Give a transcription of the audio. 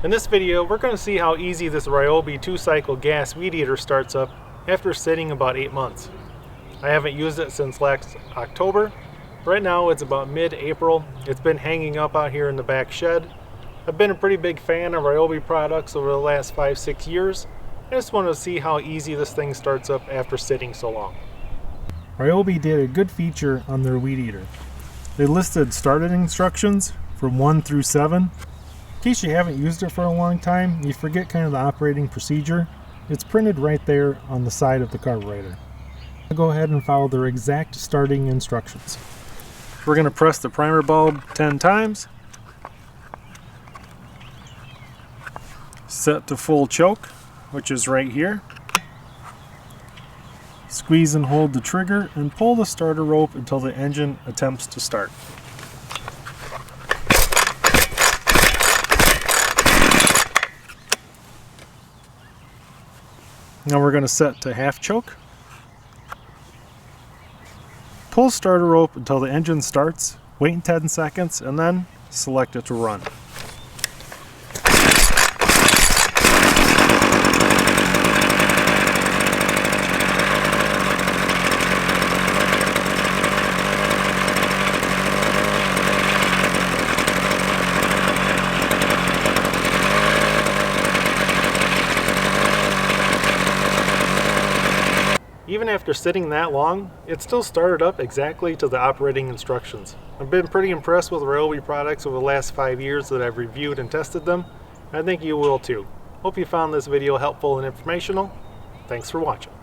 In this video, we're going to see how easy this Ryobi 2-cycle gas weed eater starts up after sitting about 8 months. I haven't used it since last October. Right now it's about mid-April. It's been hanging up out here in the back shed. I've been a pretty big fan of Ryobi products over the last 5-6 years. I just wanted to see how easy this thing starts up after sitting so long. Ryobi did a good feature on their weed eater. They listed starting instructions from 1 through 7. In case you haven't used it for a long time, you forget kind of the operating procedure. It's printed right there on the side of the carburetor. I'll go ahead and follow their exact starting instructions. We're going to press the primer bulb 10 times. Set to full choke, which is right here. Squeeze and hold the trigger and pull the starter rope until the engine attempts to start. Now we're going to set to half choke. Pull starter rope until the engine starts, wait 10 seconds, and then select it to run. Even after sitting that long, it still started up exactly to the operating instructions. I've been pretty impressed with Ryobi products over the last 5 years that I've reviewed and tested them. I think you will too. Hope you found this video helpful and informational. Thanks for watching.